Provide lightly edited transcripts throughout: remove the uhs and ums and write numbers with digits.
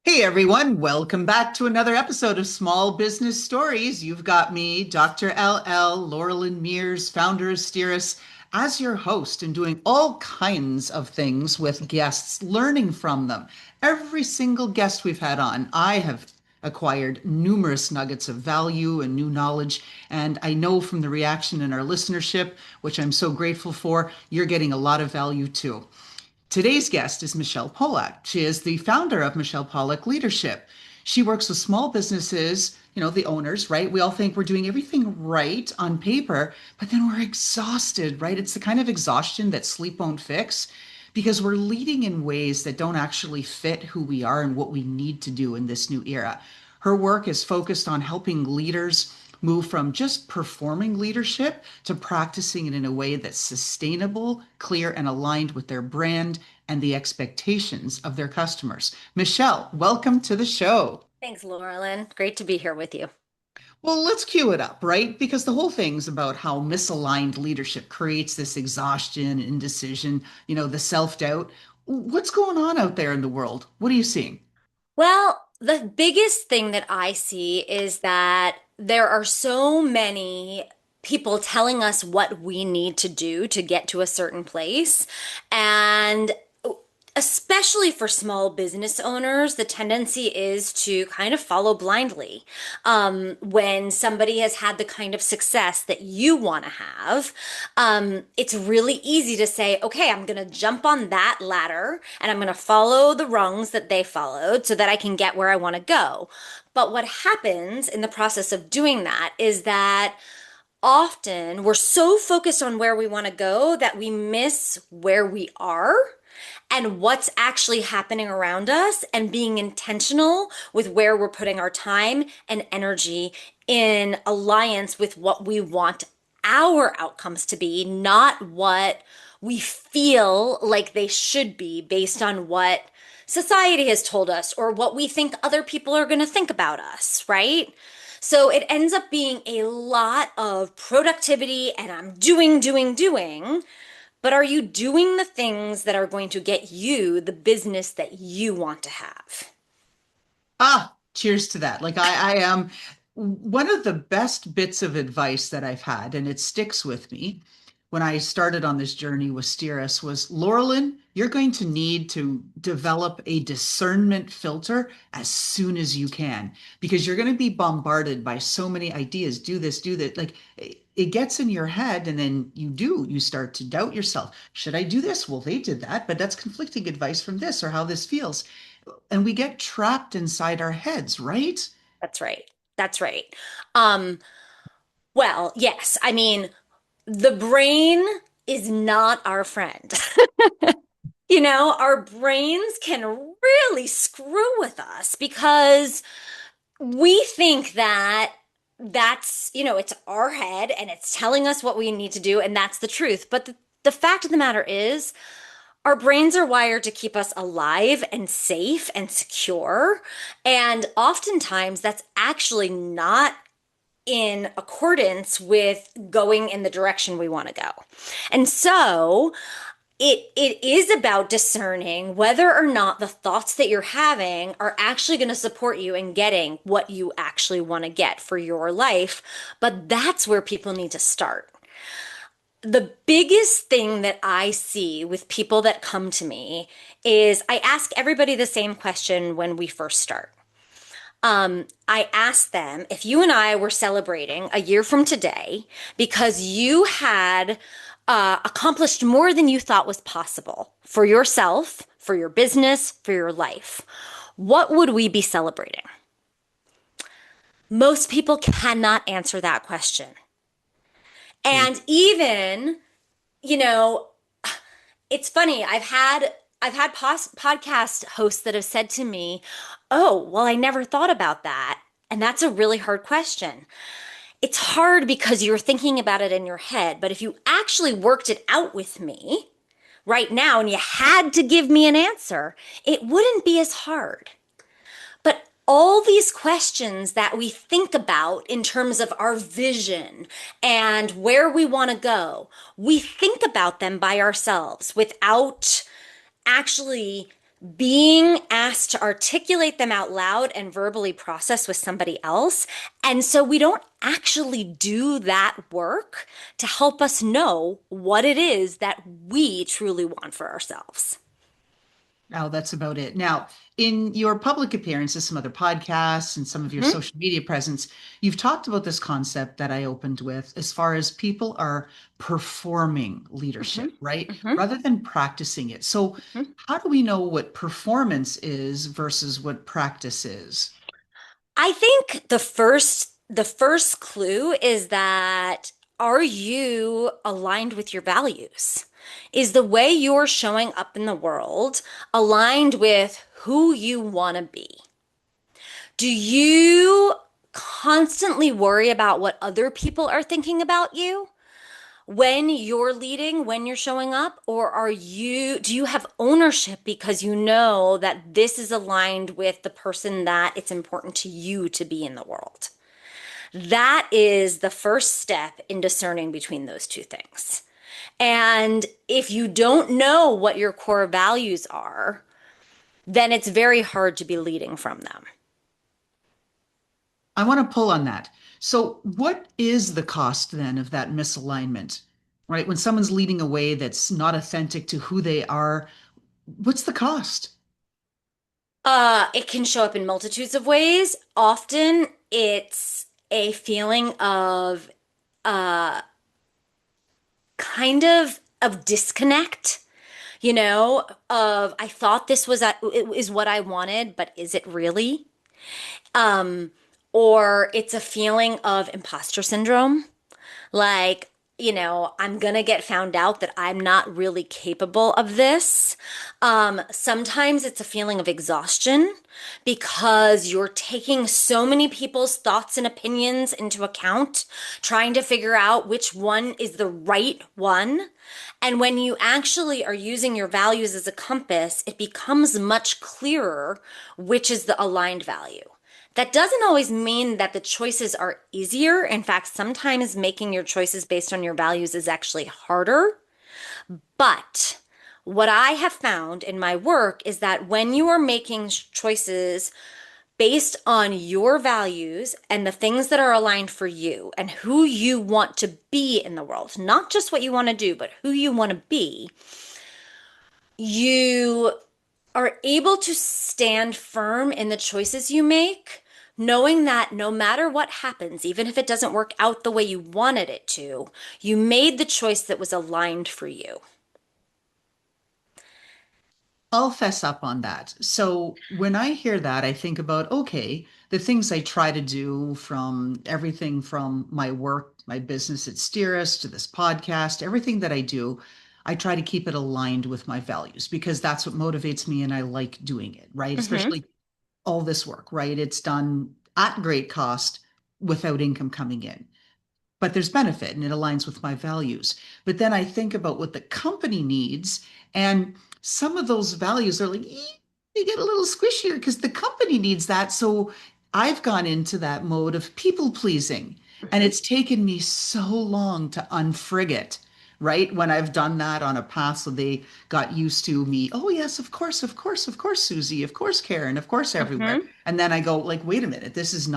Hey everyone, welcome back to another episode of Small Business Stories. You've got me, Dr. LL, Loralyn Mears, founder of Steeris, as your host and doing all kinds of things with guests, learning from them. Every single guest we've had on, I have acquired numerous nuggets of value and new knowledge. And I know from the reaction in our listenership, which I'm so grateful for, you're getting a lot of value too. Today's guest is Michelle Pollack. She is the founder of Michelle Pollack Leadership. She works with small businesses, the owners, right? We all think we're doing everything right on paper, but then we're exhausted, right? It's the kind of exhaustion that sleep won't fix because we're leading in ways that don't actually fit who we are and what we need to do in this new era. Her work is focused on helping leaders move from just performing leadership to practicing it in a way that's sustainable, clear, and aligned with their brand and the expectations of their customers. Michelle, welcome to the show. Thanks, Loralyn. Great to be here with you. Well, let's cue it up, right? Because the whole thing's about how misaligned leadership creates this exhaustion, indecision, the self doubt. What's going on out there in the world? What are you seeing? Well, the biggest thing that I see is that there are so many people telling us what we need to do to get to a certain place. And especially for small business owners, the tendency is to kind of follow blindly. When somebody has had the kind of success that you want to have, it's really easy to say, okay, I'm going to jump on that ladder and I'm going to follow the rungs that they followed so that I can get where I want to go. But what happens in the process of doing that is that often we're so focused on where we want to go that we miss where we are and what's actually happening around us and being intentional with where we're putting our time and energy in alliance with what we want our outcomes to be, not what we feel like they should be based on what society has told us or what we think other people are going to think about us, right? So it ends up being a lot of productivity and I'm doing. But are you doing the things that are going to get you the business that you want to have? Ah, cheers to that. I am one of the best bits of advice that I've had, and it sticks with me when I started on this journey with Steeris was Laurelyn, you're going to need to develop a discernment filter as soon as you can because you're going to be bombarded by so many ideas. Do this, do that. Like it gets in your head, and then you start to doubt yourself. Should I do this? Well, they did that, but that's conflicting advice from this or how this feels. And we get trapped inside our heads, right? That's right. That's right. Um, well, yes. I mean, the brain is not our friend. Our brains can really screw with us because we think that it's our head and it's telling us what we need to do, and that's the truth. But the fact of the matter is, our brains are wired to keep us alive and safe and secure. And oftentimes, that's actually not in accordance with going in the direction we want to go. And so, it is about discerning whether or not the thoughts that you're having are actually going to support you in getting what you actually want to get for your life. But that's where people need to start. The biggest thing that I see with people that come to me is I ask everybody the same question when we first start. I ask them if you and I were celebrating a year from today because you had accomplished more than you thought was possible for yourself, for your business, for your life, what would we be celebrating? Most people cannot answer that question. True. And even, you know, it's funny. I've had podcast hosts that have said to me, "Oh, well, I never thought about that." And that's a really hard question. It's hard because you're thinking about it in your head, but if you actually worked it out with me right now and you had to give me an answer, it wouldn't be as hard. But all these questions that we think about in terms of our vision and where we want to go, we think about them by ourselves without actually being asked to articulate them out loud and verbally process with somebody else. And so we don't actually do that work to help us know what it is that we truly want for ourselves. Oh, that's about it. Now, in your public appearances, some other podcasts, and some of your Mhm, social media presence, you've talked about this concept that I opened with as far as people are performing mhm, leadership, right? mhm, Rather than practicing it. So, mhm. how do we know what performance is versus what practice is? I think the first clue is that, are you aligned with your values? Is the way you're showing up in the world aligned with who you want to be? Do you constantly worry about what other people are thinking about you when you're leading, when you're showing up? Or do you have ownership because you know that this is aligned with the person that it's important to you to be in the world? That is the first step in discerning between those two things. And if you don't know what your core values are, then it's very hard to be leading from them. I want to pull on that. So, what is the cost then of that misalignment, right? When someone's leading a way that's not authentic to who they are, what's the cost? It can show up in multitudes of ways. Often it's a feeling of uh kind of disconnect, of I thought it is what I wanted, but is it really? Um, or it's a feeling of imposter syndrome. Like, I'm gonna get found out that I'm not really capable of this. Sometimes it's a feeling of exhaustion because you're taking so many people's thoughts and opinions into account, trying to figure out which one is the right one. And when you actually are using your values as a compass, it becomes much clearer which is the aligned value. That doesn't always mean that the choices are easier. In fact, sometimes making your choices based on your values is actually harder. But what I have found in my work is that when you are making choices based on your values and the things that are aligned for you and who you want to be in the world, not just what you want to do, but who you want to be, you are able to stand firm in the choices you make, knowing that no matter what happens, even if it doesn't work out the way you wanted it to, you made the choice that was aligned for you. I'll fess up on that. So when I hear that, I think about, okay, the things I try to do from everything from my work, my business at Steeris to this podcast, everything that I do, I try to keep it aligned with my values because that's what motivates me and I like doing it, right? Mm-hmm. Especially all this work, right? It's done at great cost without income coming in, but there's benefit and it aligns with my values. But then I think about what the company needs, and some of those values are like, you get a little squishier because the company needs that. So I've gone into that mode of people pleasing, and Mm-hmm. it's taken me so long to unfrig it. Right when I've done that on a path, so they got used to me. Oh yes, of course, of course, of course, Susie, of course, Karen, of course, everywhere. Mm-hmm. And then I go like, wait a minute, this is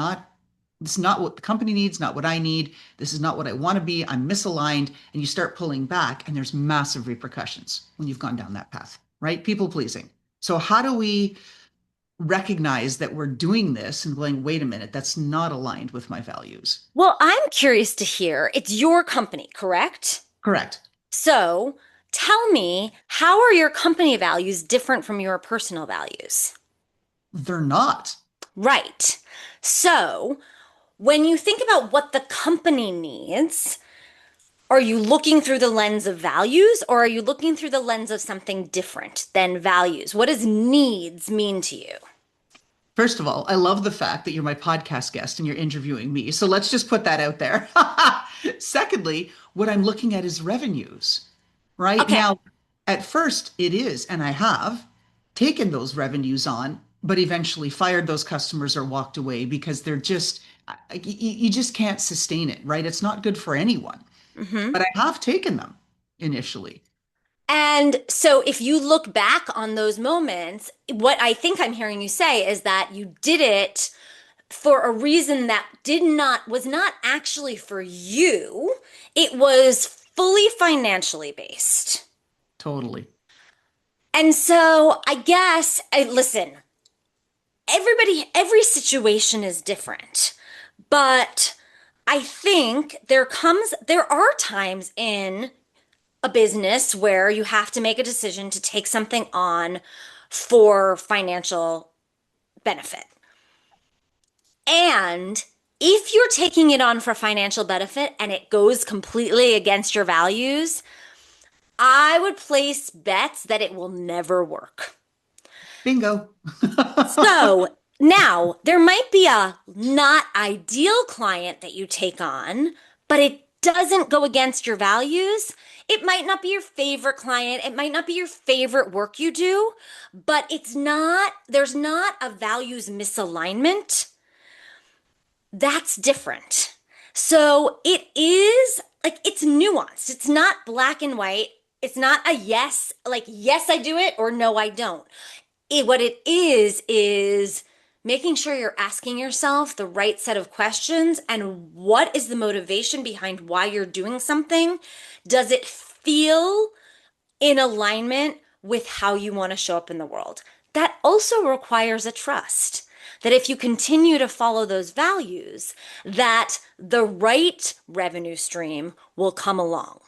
not what the company needs, not what I need. This is not what I want to be. I'm misaligned. And you start pulling back, and there's massive repercussions when you've gone down that path, right? People pleasing. So, how do we recognize that we're doing this and going, wait a minute, that's not aligned with my values? Well, I'm curious to hear, it's your company, correct? Correct. So tell me, how are your company values different from your personal values? They're not. Right. So when you think about what the company needs, are you looking through the lens of values or are you looking through the lens of something different than values? What does needs mean to you? First of all, I love the fact that you're my podcast guest and you're interviewing me. So let's just put that out there. Secondly, what I'm looking at is revenues, right? Okay. Now, at first, it is, and I have taken those revenues on, but eventually fired those customers or walked away because they're just, you just can't sustain it, right? It's not good for anyone. Hmm. But I have taken them initially. And so if you look back on those moments, what I think I'm hearing you say is that you did it for a reason that was not actually for you. It was fully financially based. Totally. And so I guess, listen, every situation is different, but I think there are times in a business where you have to make a decision to take something on for financial benefit. And if you're taking it on for financial benefit and it goes completely against your values, I would place bets that it will never work. Bingo. So now there might be a not ideal client that you take on, but it doesn't go against your values. It might not be your favorite client. It might not be your favorite work you do, but there's not a values misalignment. That's different. So it is like it's nuanced. It's not black and white. It's not a yes, like yes, I do it or no, I don't. What it is making sure you're asking yourself the right set of questions and what is the motivation behind why you're doing something? Does it feel in alignment with how you want to show up in the world? That also requires a trust that if you continue to follow those values, that the right revenue stream will come along.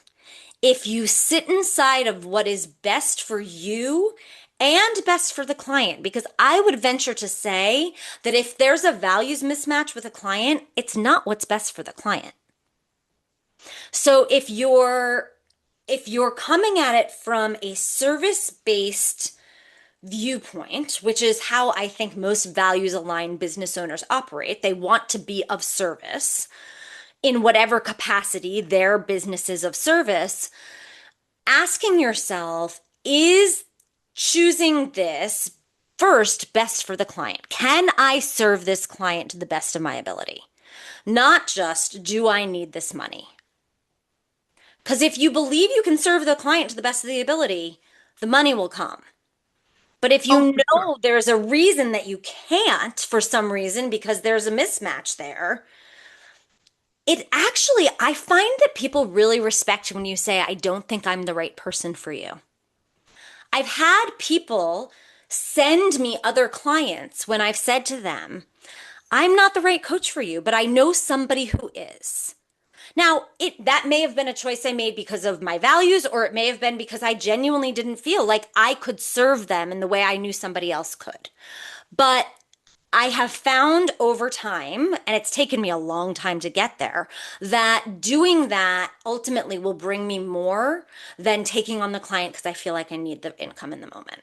If you sit inside of what is best for you and best for the client, because I would venture to say that if there's a values mismatch with a client, it's not what's best for the client. So if you're coming at it from a service-based viewpoint, which is how I think most values aligned business owners operate, they want to be of service in whatever capacity their business is of service. Asking yourself, is choosing this first best for the client? Can I serve this client to the best of my ability? Not just, do I need this money? Because if you believe you can serve the client to the best of the ability, the money will come. But if Oh, you for sure. know there's a reason that you can't for some reason because there's a mismatch there, I find that people really respect when you say, I don't think I'm the right person for you. I've had people send me other clients when I've said to them, I'm not the right coach for you, but I know somebody who is. Now, it that may have been a choice I made because of my values, or it may have been because I genuinely didn't feel like I could serve them in the way I knew somebody else could. But I have found over time, and it's taken me a long time to get there, that doing that ultimately will bring me more than taking on the client because I feel like I need the income in the moment.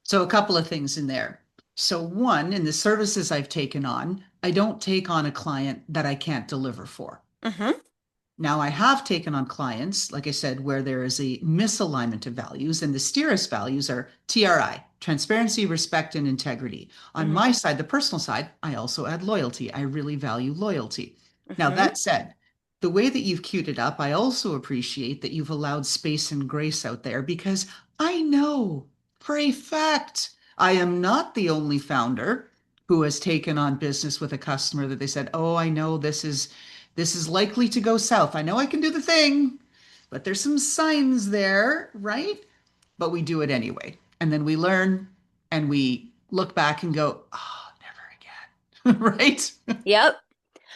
So a couple of things in there. So one, in the services I've taken on, I don't take on a client that I can't deliver for. Mm-hmm. Now, I have taken on clients, like I said, where there is a misalignment of values, and the STIRIS values are TRI, transparency, respect, and integrity. On Mm-hmm. my side, the personal side, I also add loyalty. I really value loyalty. Now, Mm-hmm. that said, the way that you've queued it up, I also appreciate that you've allowed space and grace out there because I know for a fact I am not the only founder who has taken on business with a customer that they said, "Oh, I know this is likely to go south. I know I can do the thing, but there's some signs there, right?" But we do it anyway. And then we learn and we look back and go, "Oh, never again." Right? Yep.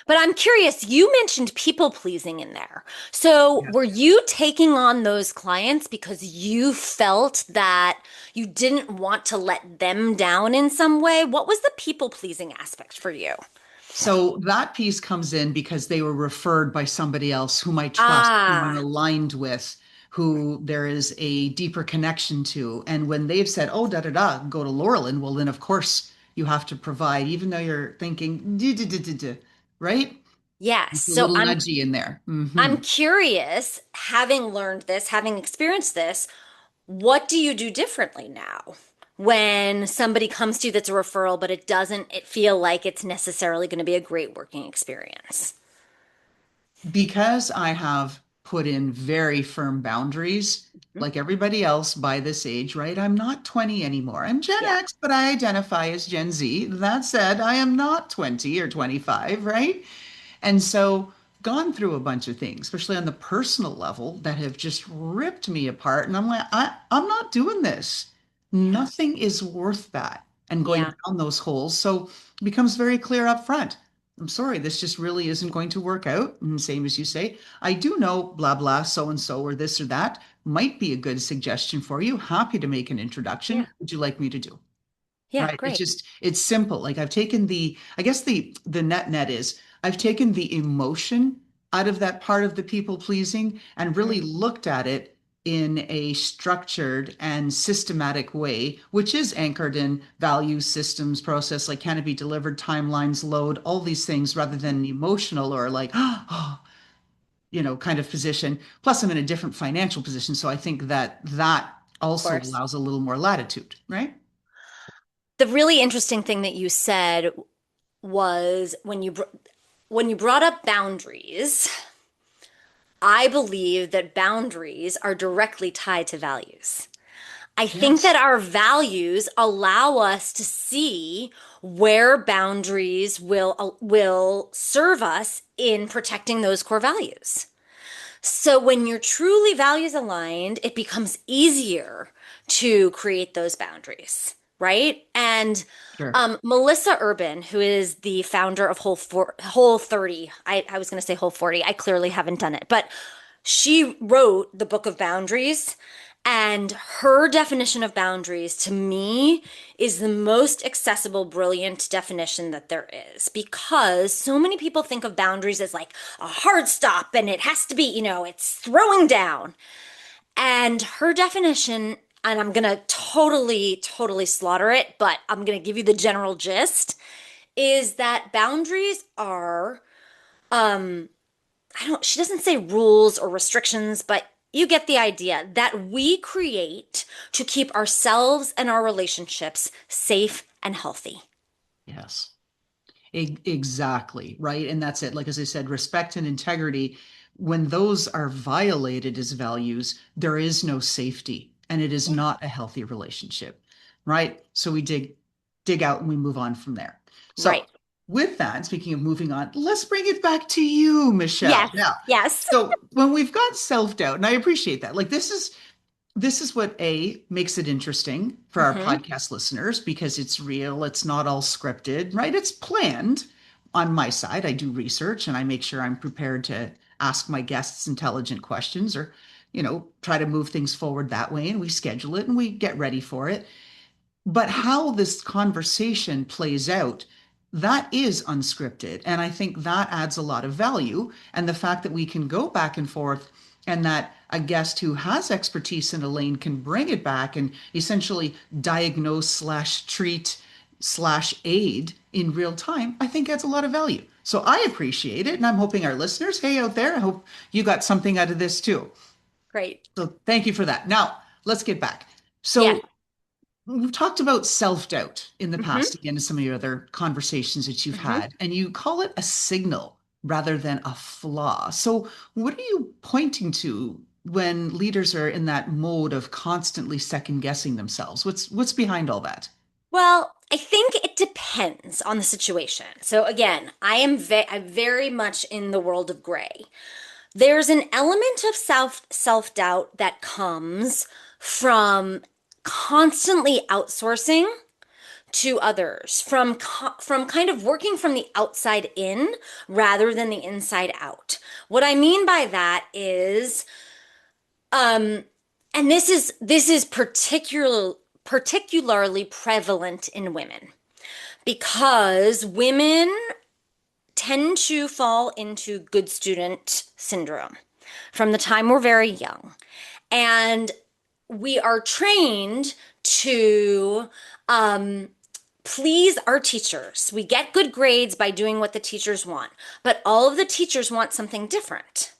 But I'm curious, you mentioned people pleasing in there. So Yes. were you taking on those clients because you felt that you didn't want to let them down in some way? What was the people pleasing aspect for you? So that piece comes in because they were referred by somebody else whom I trust, whom I'm Ah, aligned with, who there is a deeper connection to. And when they've said, "Oh, da da da, go to Loralyn," well, then of course you have to provide, even though you're thinking, "Duh, duh, duh, duh, duh," right? yes. It's a So little I'm nudgy in there. I'm curious, having learned this, having experienced this, what do you do differently now? When somebody comes to you that's a referral, but it feel like it's necessarily going to be a great working experience. Because I have put in very firm boundaries, Mhm. like everybody else by this age, right? I'm not 20 anymore. I'm Gen Yeah. X, but I identify as Gen Z. That said, I am not 20 or 25, right? And so gone through a bunch of things, especially on the personal level, that have just ripped me apart. And I'm like, I'm not doing this. Yeah. Nothing is worth that. And going Yeah. down those holes. So it becomes very clear up front. I'm sorry, this just really isn't going to work out. And same as you say, I do know blah, blah, so and so, or this or that might be a good suggestion for you. Happy to make an introduction. Yeah. What would you like me to do? Yeah. Right. It's Great. just, it's simple. Like I've taken I guess the net is I've taken the emotion out of that part of the people pleasing and Mhm. really looked at it in a structured and systematic way, which is anchored in values, systems, process, like can it be delivered, timelines, load, all these things rather than an emotional or like, oh, kind of position. Plus, I'm in a different financial position. So I think that Of also course. allows a little more latitude, right? The really interesting thing that you said was when you brought up boundaries, I believe that boundaries are directly tied to values. I think that Yes. our values allow us to see where boundaries will serve us in protecting those core values. So when you're truly values aligned, it becomes easier to create those boundaries, right? And Sure. Melissa Urban, who is the founder of Whole 30, I was going to say Whole 40. I clearly haven't done it, but she wrote the Book of Boundaries. And her definition of boundaries to me is the most accessible, brilliant definition that there is because so many people think of boundaries as like a hard stop and it has to be, it's throwing down. And her definition, and I'm going to totally, totally slaughter it, but I'm going to give you the general gist, is that boundaries are, she doesn't say rules or restrictions, but you get the idea that we create to keep ourselves and our relationships safe and healthy. Yes. Exactly, right? And that's it. Like as I said, respect and integrity, when those are violated as values, there is no safety and it is Yeah. not a healthy relationship, right? So we dig out and we move on from there. So Right. with that, speaking of moving on, let's bring it back to you, Michelle. Yes. Now, Yes. so when we've got self-doubt, and I appreciate that, like this is what makes it interesting for our Hmm. podcast listeners because it's real, it's not all scripted, right? It's planned. On my side, I do research and I make sure I'm prepared to ask my guests intelligent questions or try to move things forward that way, and we schedule it and we get ready for it. But how this conversation plays out, that is unscripted. And I think that adds a lot of value. And the fact that we can go back and forth and that a guest who has expertise in a lane can bring it back and essentially diagnose slash treat slash aid in real time, I think adds a lot of value. So I appreciate it. And I'm hoping our listeners, hey, out there, I hope you got something out of this too. Great. So thank you for that. Now, let's get back. Yeah. So we've talked about self-doubt in the Hmm. past, again, in some of your other conversations that you've Hmm. had, and you call it a signal rather than a flaw. So, what are you pointing to when leaders are in that mode of constantly second guessing themselves? What's behind all that? Well, I think it depends on the situation. So again, I'm very much in the world of gray. There's an element of self-doubt that comes from constantly outsourcing to others, from kind of working from the outside in rather than the inside out. What I mean by that is um and this is particularly prevalent in women because women tend to fall into good student syndrome from the time we're very young. And we are trained to um, please our teachers. We get good grades by doing what the teachers want, but all of the teachers want something different.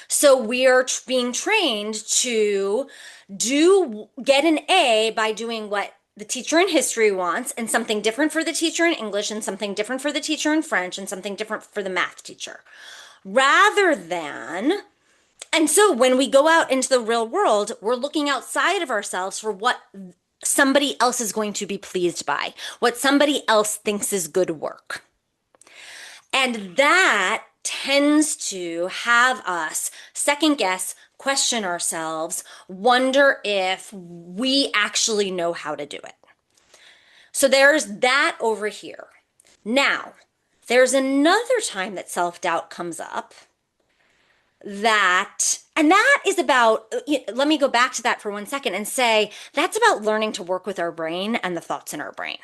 So we are being trained to get an A by doing what the teacher in history wants, and something different for the teacher in English, and something different for the teacher in French, and something different for the math teacher. Rather than And so when we go out into the real world, we're looking outside of ourselves for what somebody else is going to be pleased by, what somebody else thinks is good work. And that tends to have us second guess, question ourselves, wonder if we actually know how to do it. So there's that over here. Now, there's another time that self doubt comes up and that is about, let me go back to that for 1 second and say that's about learning to work with our brain and the thoughts in our brain.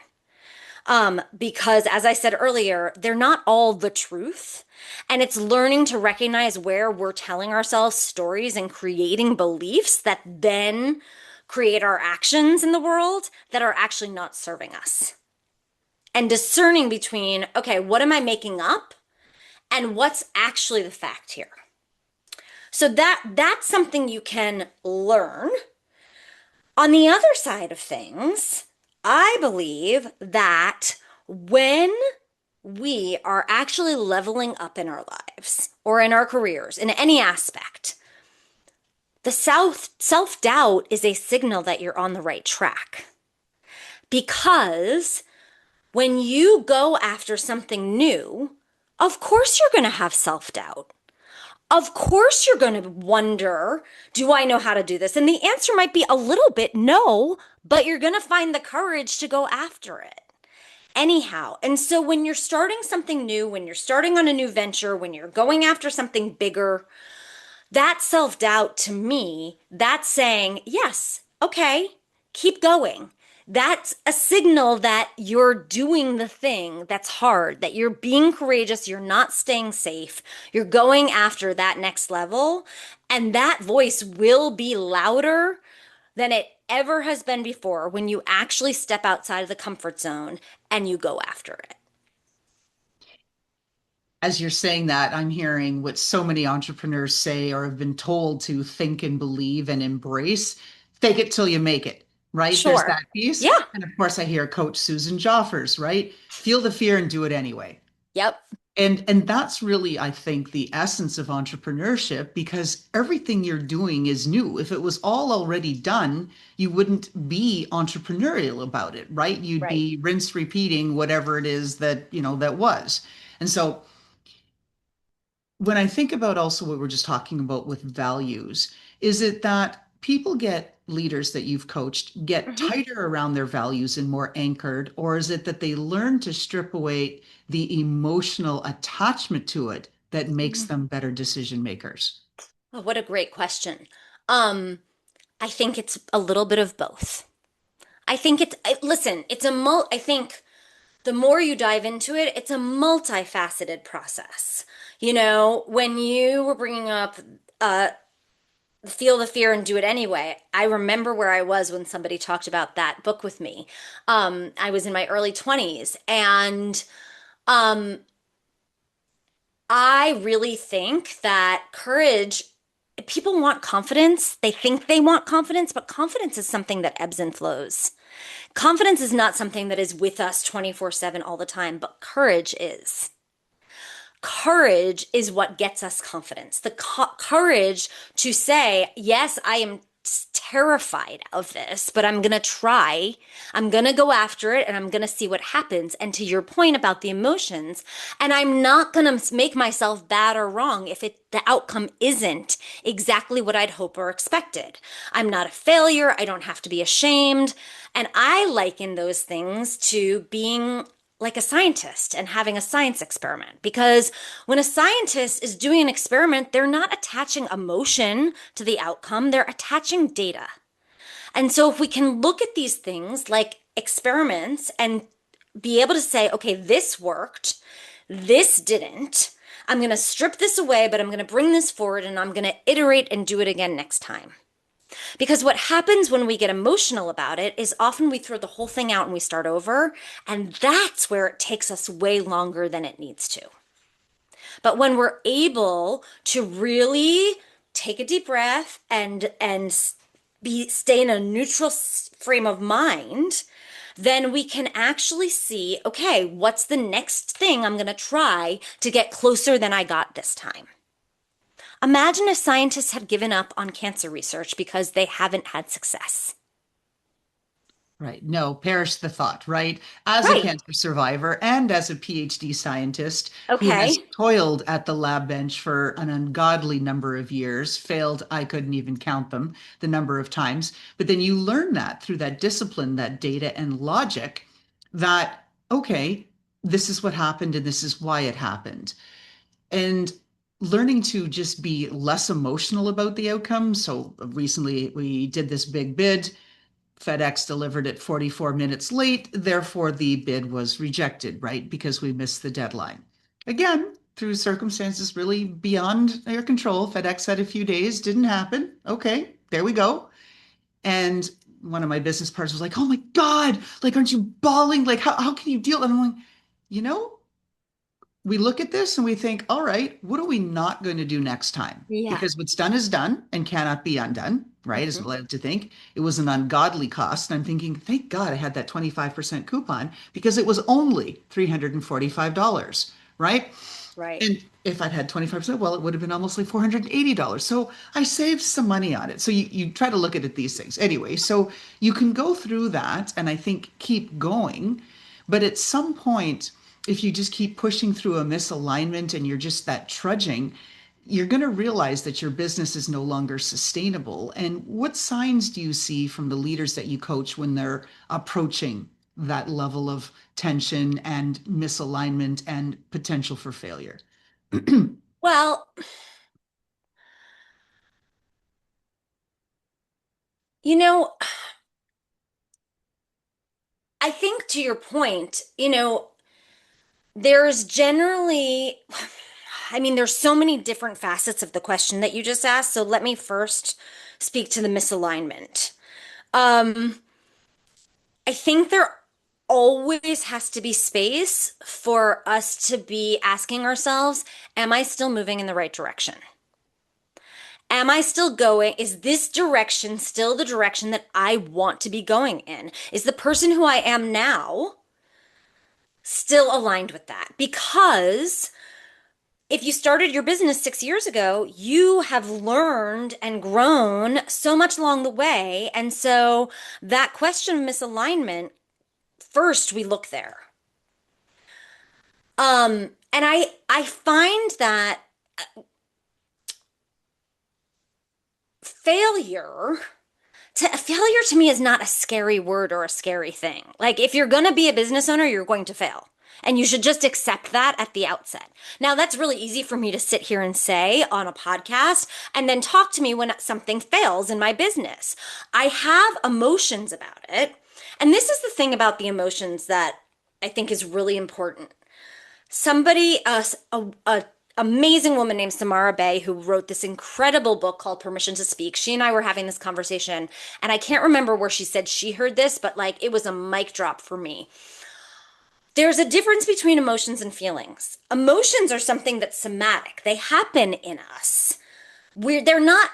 Because as I said earlier, they're not all the truth. And it's learning to recognize where we're telling ourselves stories and creating beliefs that then create our actions in the world that are actually not serving us. And discerning between, okay, what am I making up and what's actually the fact here? So that's something you can learn. On the other side of things, I believe that when we are actually leveling up in our lives or in our careers, in any aspect, the self-doubt is a signal that you're on the right track. Because when you go after something new, of course you're going to have self-doubt. Of course, you're going to wonder, do I know how to do this? And the answer might be a little bit no, but you're going to find the courage to go after it. Anyhow, and so when you're starting something new, when you're starting on a new venture, when you're going after something bigger, that self doubt to me, that's saying, yes, okay, keep going. That's a signal that you're doing the thing that's hard, that you're being courageous, you're not staying safe, you're going after that next level. And that voice will be louder than it ever has been before when you actually step outside of the comfort zone and you go after it. As you're saying that, I'm hearing what so many entrepreneurs say or have been told to think and believe and embrace: fake it till you make it, right? There's Sure. that piece. Yeah. And of course, I hear Coach Susan Joffers, right? Feel the fear and do it anyway. Yep. And that's really, I think, the essence of entrepreneurship, because everything you're doing is new. If it was all already done, you wouldn't be entrepreneurial about it, right? You'd Right. be rinse repeating whatever it is that, that was. And so when I think about also what we're just talking about with values, is it that people get leaders that you've coached get Mm-hmm. tighter around their values and more anchored, or is it that they learn to strip away the emotional attachment to it that makes Mm-hmm. them better decision makers? Oh, what a great question. Um, I think it's a little bit of both. Listen, I think the more you dive into it, it's a multifaceted process. When you were bringing up, uh, feel the fear and do it anyway, I remember where I was when somebody talked about that book with me. I was in my early 20s and, um, I really think that courage, people want confidence. They think they want confidence, but confidence is something that ebbs and flows. Confidence is not something that is with us 24/7 all the time, but courage is. Courage is what gets us confidence. The courage to say, yes, I am terrified of this, but I'm going to try. I'm going to go after it and I'm going to see what happens. And to your point about the emotions, and I'm not going to make myself bad or wrong if the outcome isn't exactly what I'd hope or expected. I'm not a failure. I don't have to be ashamed. And I liken those things to being like a scientist and having a science experiment. Because when a scientist is doing an experiment, they're not attaching emotion to the outcome, they're attaching data. And so if we can look at these things like experiments and be able to say, okay, this worked, this didn't. I'm going to strip this away, but I'm going to bring this forward and I'm going to iterate and do it again next time. Because what happens when we get emotional about it is often we throw the whole thing out and we start over, and that's where it takes us way longer than it needs to. But when we're able to really take a deep breath and stay in a neutral frame of mind, then we can actually see, okay, what's the next thing I'm going to try to get closer than I got this time? Imagine if scientists had given up on cancer research because they haven't had success. Right. No, perish the thought, right? As a Right. cancer survivor and as a PhD scientist who has Okay. toiled at the lab bench for an ungodly number of years, failed, I couldn't even count them, the number of times. But then you learn that through that discipline, that data and logic, that, okay, this is what happened and this is why it happened. And learning to just be less emotional about the outcome. So recently we did this big bid. FedEx delivered it 44 minutes late. Therefore, the bid was rejected, right? Because we missed the deadline. Again, through circumstances really beyond their control. FedEx had a few days, didn't happen. Okay, there we go. And one of my business partners was like, oh my God, like, aren't you bawling? Like, how can you deal? And I'm like, you know, we look at this and we think, all right, what are we not going to do next time? Yeah. Because what's done is done and cannot be undone, right? Is Mhm. what I like to think. It was an ungodly cost. And I'm thinking, thank God I had that 25% coupon because it was only $345, right? Right. And if I'd had 25%, well, it would have been almost like $480. So I saved some money on it. So you try to look at these things. Anyway, so you can go through that and I think keep going. But at some point, if you just keep pushing through a misalignment and you're just that trudging, you're going to realize that your business is no longer sustainable. And what signs do you see from the leaders that you coach when they're approaching that level of tension and misalignment and potential for failure? Well, you know, I think to your point, there's generally, I mean, there's so many different facets of the question that you just asked. So let me first speak to the misalignment. Um, I think there always has to be space for us to be asking ourselves, am I still moving in the right direction? Am I still going? Is this direction still the direction that I want to be going in? Is the person who I am now still aligned with that? Because if you started your business 6 years ago, you have learned and grown so much along the way. And so that question of misalignment, first we look there. And I find that failure failure to me is not a scary word or a scary thing. Like if you're going to be a business owner, you're going to fail. And you should just accept that at the outset. Now, that's really easy for me to sit here and say on a podcast and then talk to me when something fails in my business. I have emotions about it. And this is the thing about the emotions that I think is really important. Somebody, a amazing woman named Samara Bay, who wrote this incredible book called Permission to Speak. She and I were having this conversation, and I can't remember where she said she heard this, but like it was a mic drop for me. There's a difference between emotions and feelings. Emotions are something that's somatic. They happen in us. They're not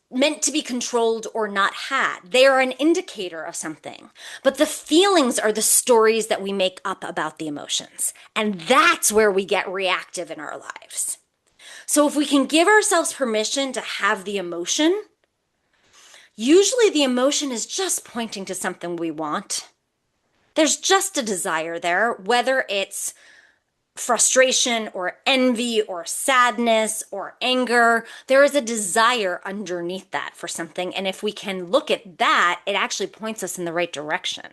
meant to be controlled or not had. They are an indicator of something. But the feelings are the stories that we make up about the emotions. And that's where we get reactive in our lives. So if we can give ourselves permission to have the emotion, usually the emotion is just pointing to something we want. There's just a desire there, whether it's frustration or envy or sadness or anger. There is a desire underneath that for something. And if we can look at that, it actually points us in the right direction.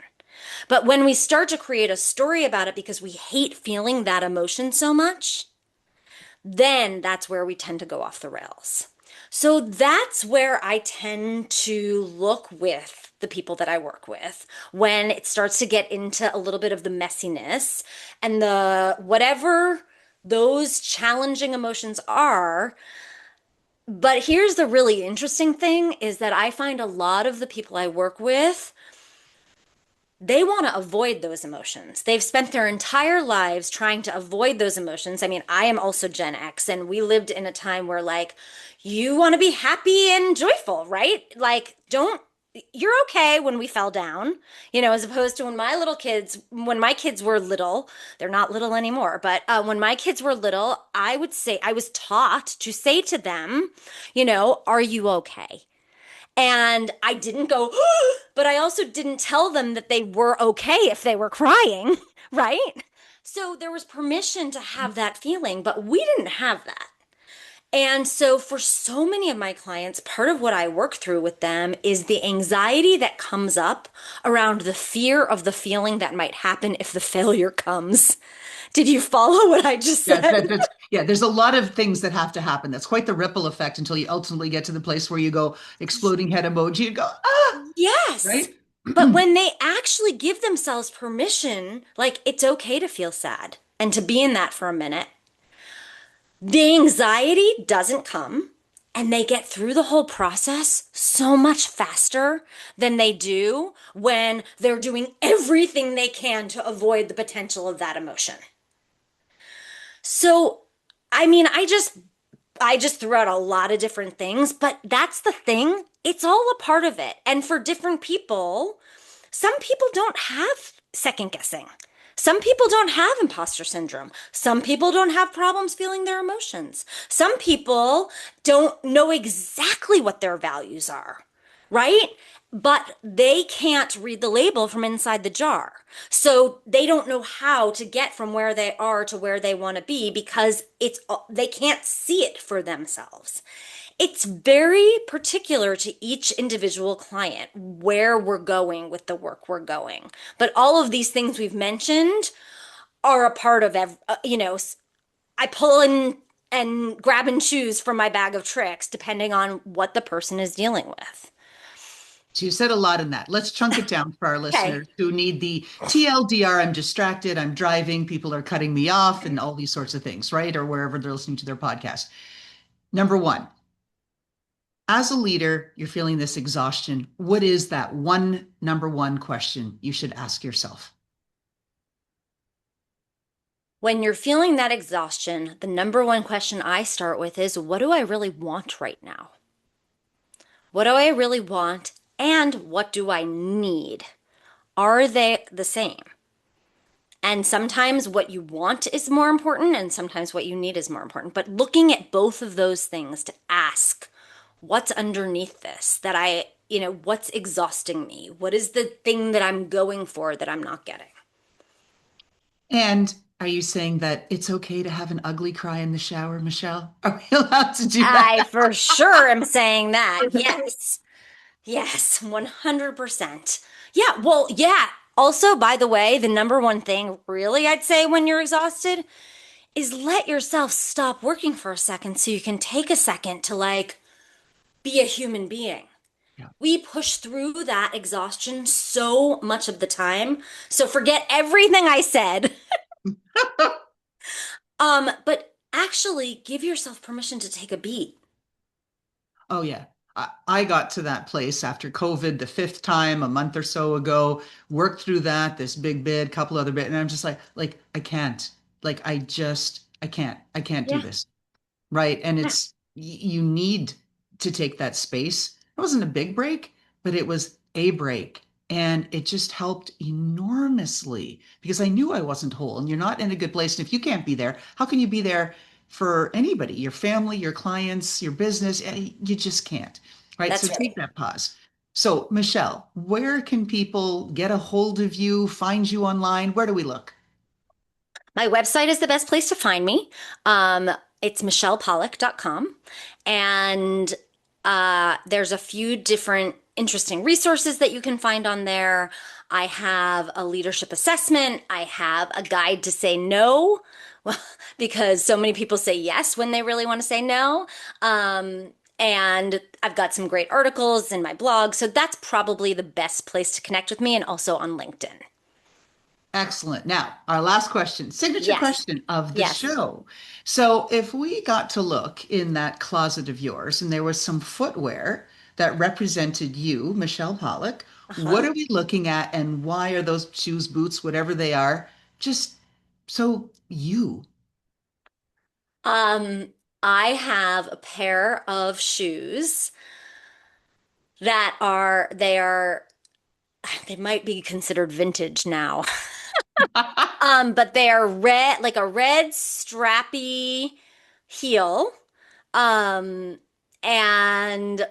But when we start to create a story about it because we hate feeling that emotion so much, then that's where we tend to go off the rails. So that's where I tend to look with the people that I work with when it starts to get into a little bit of the messiness and the whatever those challenging emotions are. But here's the really interesting thing is that I find a lot of the people I work with, they want to avoid those emotions. They've spent their entire lives trying to avoid those emotions. I mean, I am also Gen X, and we lived in a time where, like, you want to be happy and joyful, right? Like, don't you're okay when we fell down, as opposed to when my kids were little, they're not little anymore, but when my kids were little, I would say, I was taught to say to them, are you okay? And I didn't go, but I also didn't tell them that they were okay if they were crying, right? So there was permission to have that feeling, but we didn't have that. And so, for so many of my clients, part of what I work through with them is the anxiety that comes up around the fear of the feeling that might happen if the failure comes. Did you follow what I just Yeah, said? yeah, there's a lot of things that have to happen. That's quite the ripple effect until you ultimately get to the place where you go exploding head emoji and go, ah, Yes. right? But when they actually give themselves permission, like it's okay to feel sad and to be in that for a minute, the anxiety doesn't come and they get through the whole process so much faster than they do when they're doing everything they can to avoid the potential of that emotion. So, I mean, I just threw out a lot of different things, but that's the thing. It's all a part of it. And for different people, some people don't have second guessing. Some people don't have imposter syndrome. Some people don't have problems feeling their emotions. Some people don't know exactly what their values are, right? But they can't read the label from inside the jar. So they don't know how to get from where they are to where they want to be because they can't see it for themselves. It's very particular to each individual client where we're going with the work we're going. But all of these things we've mentioned are a part of I pull in and grab and choose from my bag of tricks depending on what the person is dealing with. So you said a lot in that. Let's chunk it down for our Okay. listeners who need the TLDR, I'm distracted, I'm driving, people are cutting me off, and all these sorts of things, right? Or wherever they're listening to their podcast. Number one, as a leader, you're feeling this exhaustion. What is that one number one question you should ask yourself? When you're feeling that exhaustion, the number one question I start with is, what do I really want right now? What do I really want? And what do I need? Are they the same? And sometimes what you want is more important, and sometimes what you need is more important. But looking at both of those things to ask, what's underneath this that what's exhausting me? What is the thing that I'm going for that I'm not getting? And are you saying that it's okay to have an ugly cry in the shower, Michelle? Are we allowed to do I that? for sure am saying that. Yes. Yes, 100%. Yeah, well, yeah. Also, by the way, the number one thing really I'd say when you're exhausted is let yourself stop working for a second so you can take a second to be a human being. Yeah. We push through that exhaustion so much of the time. So forget everything I said. But actually give yourself permission to take a beat. Oh, yeah. I got to that place after COVID the fifth time a month or so ago, worked through that, this big bid, couple other bit, and I'm just like, I can't. I can't do Yeah. this. Right. And Yeah. you need to take that space. It wasn't a big break, but it was a break. And it just helped enormously because I knew I wasn't whole and you're not in a good place. And if you can't be there, how can you be there for anybody, your family, your clients, your business? You just can't. Right. So That's take right. that pause. So, Michelle, where can people get a hold of you, find you online? Where do we look? My website is the best place to find me. Um, it's michellepollack.com. And there's a few different interesting resources that you can find on there. I have a leadership assessment. I have a guide to say no, well, because so many people say yes when they really want to say no. And I've got some great articles in my blog. So that's probably the best place to connect with me and also on LinkedIn. Excellent. Now, our last question, signature Yes. question of the Yes. show. So, if we got to look in that closet of yours and there was some footwear that represented you, Michelle Pollack, what Uh-huh. are we looking at and why are those shoes, boots, whatever they are, just so you? Um, I have a pair of shoes. that they might be considered vintage now. But they are red, like a red strappy heel. Um, and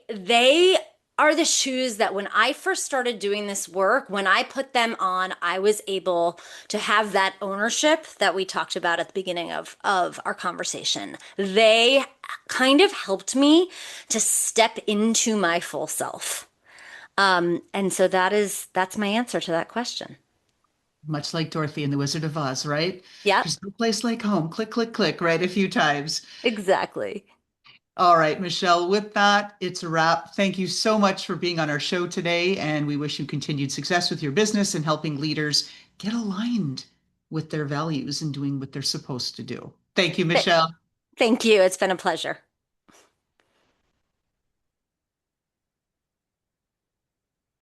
they are the shoes that when I first started doing this work, when I put them on, I was able to have that ownership that we talked about at the beginning of our conversation. They kind of helped me to step into my full self. And so that's my answer to that question. Much like Dorothy in The Wizard of Oz, right? Yep, There's no place like home. Click, click, click, right? A few times. exactly. All right, Michelle, with that, it's a wrap. Thank you so much for being on our show today, and we wish you continued success with your business and helping leaders get aligned with their values and doing what they're supposed to do. Thank you, Th- Michelle. Thank you. It's been a pleasure.